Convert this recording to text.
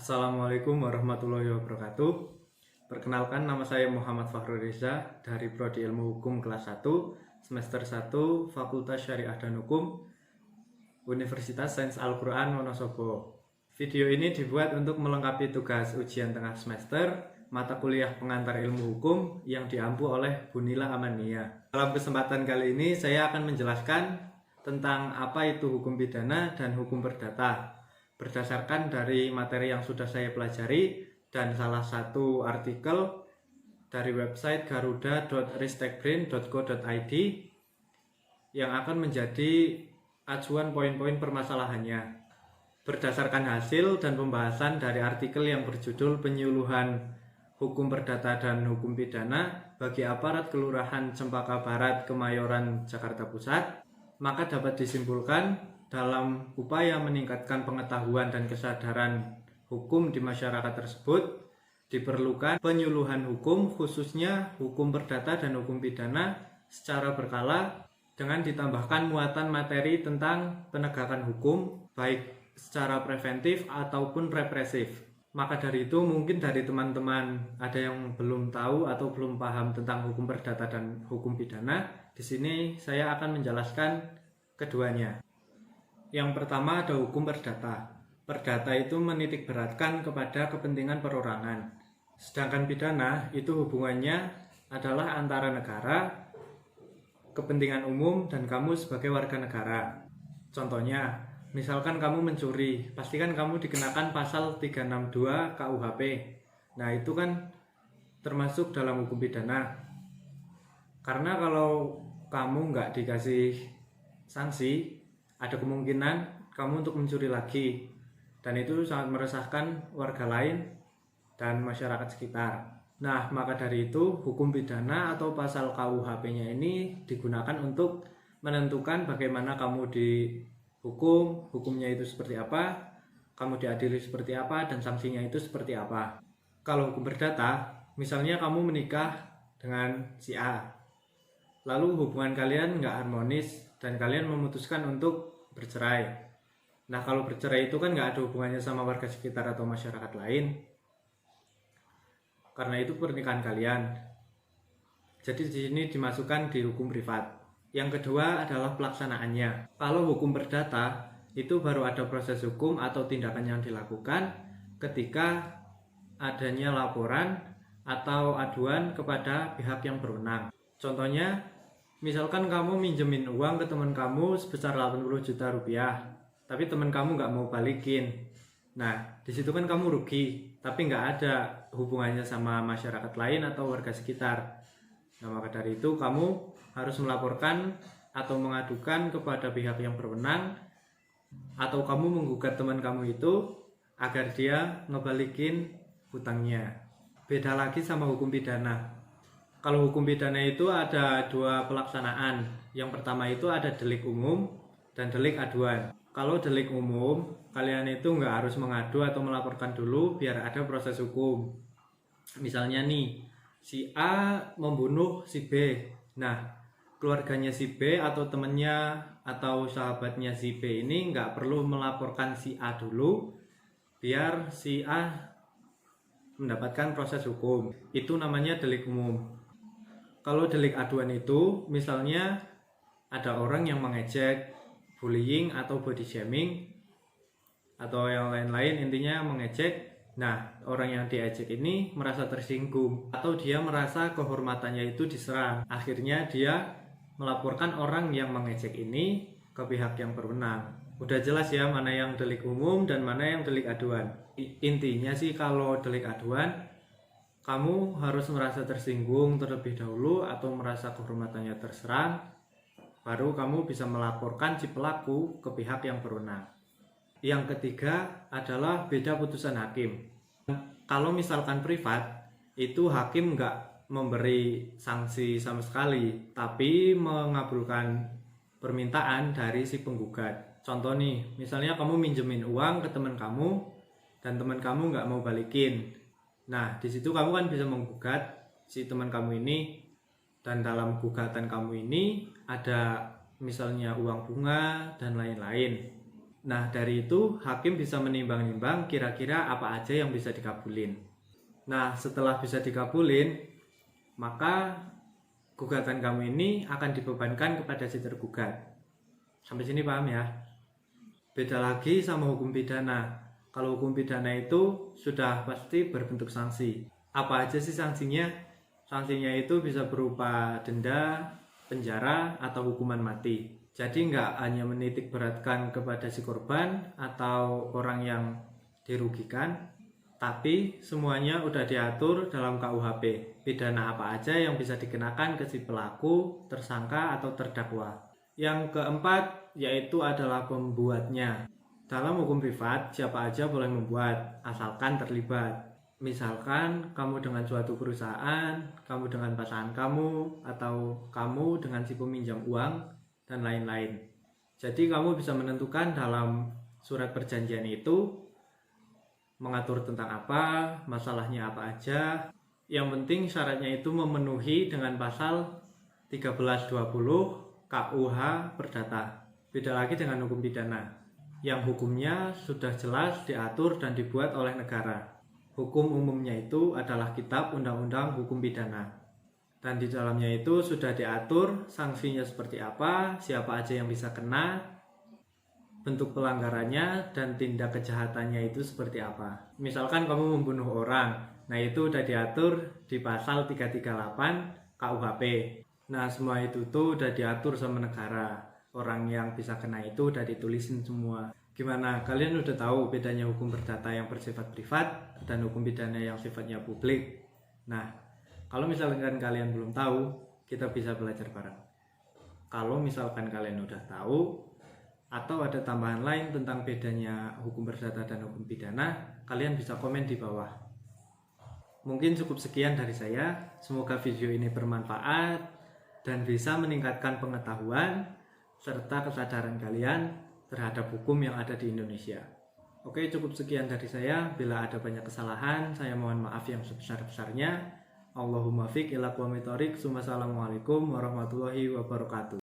Assalamualaikum warahmatullahi wabarakatuh. Perkenalkan, nama saya Muhammad Fakhrul Reza dari Prodi Ilmu Hukum kelas 1, semester 1, Fakultas Syariah dan Hukum, Universitas Sains Al-Quran Wonosobo. Video ini dibuat untuk melengkapi tugas ujian tengah semester mata kuliah pengantar ilmu hukum yang diampu oleh Bunila Amania. Dalam kesempatan kali ini saya akan menjelaskan tentang apa itu hukum pidana dan hukum perdata berdasarkan dari materi yang sudah saya pelajari dan salah satu artikel dari website garuda.ristekbrain.co.id yang akan menjadi acuan poin-poin permasalahannya. Berdasarkan hasil dan pembahasan dari artikel yang berjudul Penyuluhan Hukum Perdata dan Hukum Pidana bagi Aparat Kelurahan Cempaka Barat, Kemayoran, Jakarta Pusat, maka dapat disimpulkan dalam upaya meningkatkan pengetahuan dan kesadaran hukum di masyarakat tersebut, diperlukan penyuluhan hukum khususnya hukum perdata dan hukum pidana secara berkala dengan ditambahkan muatan materi tentang penegakan hukum baik secara preventif ataupun represif. Maka dari itu mungkin dari teman-teman ada yang belum tahu atau belum paham tentang hukum perdata dan hukum pidana. Di sini saya akan menjelaskan keduanya. Yang pertama ada hukum perdata. Perdata itu menitik beratkan kepada kepentingan perorangan. Sedangkan pidana itu hubungannya adalah antara negara, kepentingan umum, dan kamu sebagai warga negara. Contohnya, misalkan kamu mencuri, pastikan kamu dikenakan pasal 362 KUHP. Nah, itu kan termasuk dalam hukum pidana. Karena kalau kamu nggak dikasih sanksi, ada kemungkinan kamu untuk mencuri lagi, dan itu sangat meresahkan warga lain dan masyarakat sekitar. Nah, maka dari itu hukum pidana atau pasal KUHP-nya ini digunakan untuk menentukan bagaimana kamu dihukum, hukumnya itu seperti apa, kamu diadili seperti apa, dan sanksinya itu seperti apa. Kalau hukum perdata, misalnya kamu menikah dengan si A, lalu hubungan kalian nggak harmonis dan kalian memutuskan untuk bercerai. Nah, kalau bercerai itu kan nggak ada hubungannya sama warga sekitar atau masyarakat lain, karena itu pernikahan kalian. Jadi di sini dimasukkan di hukum privat. Yang kedua adalah pelaksanaannya. Kalau hukum perdata itu baru ada proses hukum atau tindakan yang dilakukan ketika adanya laporan atau aduan kepada pihak yang berwenang. Contohnya, misalkan kamu minjemin uang ke teman kamu sebesar 80 juta rupiah, tapi teman kamu nggak mau balikin. Nah, di situ kan kamu rugi, tapi nggak ada hubungannya sama masyarakat lain atau warga sekitar. Nah, maka dari itu kamu harus melaporkan atau mengadukan kepada pihak yang berwenang, atau kamu menggugat teman kamu itu agar dia ngebalikin hutangnya. Beda lagi sama hukum pidana. Kalau hukum pidana itu ada dua pelaksanaan. Yang pertama itu ada delik umum dan delik aduan. Kalau delik umum, kalian itu nggak harus mengadu atau melaporkan dulu biar ada proses hukum. Misalnya nih, si A membunuh si B. Nah, keluarganya si B atau temennya atau sahabatnya si B ini nggak perlu melaporkan si A dulu biar si A mendapatkan proses hukum. Itu namanya delik umum. Kalau delik aduan itu misalnya ada orang yang mengejek, bullying atau body shaming atau yang lain-lain, intinya mengejek. Nah, orang yang diejek ini merasa tersinggung atau dia merasa kehormatannya itu diserang. Akhirnya dia melaporkan orang yang mengejek ini ke pihak yang berwenang. Udah jelas ya mana yang delik umum dan mana yang delik aduan. Intinya sih kalau delik aduan, kamu harus merasa tersinggung terlebih dahulu atau merasa kehormatannya terserang, baru kamu bisa melaporkan si pelaku ke pihak yang berwenang. Yang ketiga adalah beda putusan hakim. Kalau misalkan privat, itu hakim nggak memberi sanksi sama sekali, tapi mengabulkan permintaan dari si penggugat. Contoh nih, misalnya kamu minjemin uang ke teman kamu dan teman kamu nggak mau balikin. Nah, di situ kamu kan bisa menggugat si teman kamu ini, dan dalam gugatan kamu ini ada misalnya uang bunga dan lain-lain. Nah, dari itu hakim bisa menimbang-nimbang kira-kira apa aja yang bisa dikabulin. Nah, setelah bisa dikabulin, maka gugatan kamu ini akan dibebankan kepada si tergugat. Sampai sini paham ya? Beda lagi sama hukum pidana. Kalau hukum pidana itu sudah pasti berbentuk sanksi. Apa aja sih sanksinya? Sanksinya itu bisa berupa denda, penjara, atau hukuman mati. Jadi nggak hanya menitik beratkan kepada si korban atau orang yang dirugikan, tapi semuanya udah diatur dalam KUHP. Pidana apa aja yang bisa dikenakan ke si pelaku, tersangka, atau terdakwa. Yang keempat yaitu adalah pembuatnya. Dalam hukum privat, siapa aja boleh membuat, asalkan terlibat. Misalkan kamu dengan suatu perusahaan, kamu dengan pasangan kamu, atau kamu dengan si peminjam uang, dan lain-lain. Jadi kamu bisa menentukan dalam surat perjanjian itu mengatur tentang apa, masalahnya apa aja. Yang penting syaratnya itu memenuhi dengan pasal 1320 KUH Perdata. Beda lagi dengan hukum pidana, yang hukumnya sudah jelas diatur dan dibuat oleh negara. Hukum umumnya itu adalah Kitab Undang-Undang Hukum Pidana. Dan di dalamnya itu sudah diatur sanksinya seperti apa, siapa aja yang bisa kena, bentuk pelanggarannya, dan tindak kejahatannya itu seperti apa. Misalkan kamu membunuh orang, nah itu udah diatur di pasal 338 KUHP. Nah semua itu tuh udah diatur sama negara. Orang yang bisa kena itu udah ditulisin semua. Gimana? Kalian udah tahu bedanya hukum perdata yang bersifat privat dan hukum pidana yang sifatnya publik? Nah, kalau misalkan kalian belum tahu, kita bisa belajar bareng. Kalau misalkan kalian udah tahu atau ada tambahan lain tentang bedanya hukum perdata dan hukum pidana, kalian bisa komen di bawah. Mungkin cukup sekian dari saya. Semoga video ini bermanfaat dan bisa meningkatkan pengetahuan serta kesadaran kalian terhadap hukum yang ada di Indonesia. Oke, cukup sekian dari saya. Bila ada banyak kesalahan, saya mohon maaf yang sebesar-besarnya. Allahumma fiq ila aqwamit thoriq. Assalamualaikum warahmatullahi wabarakatuh.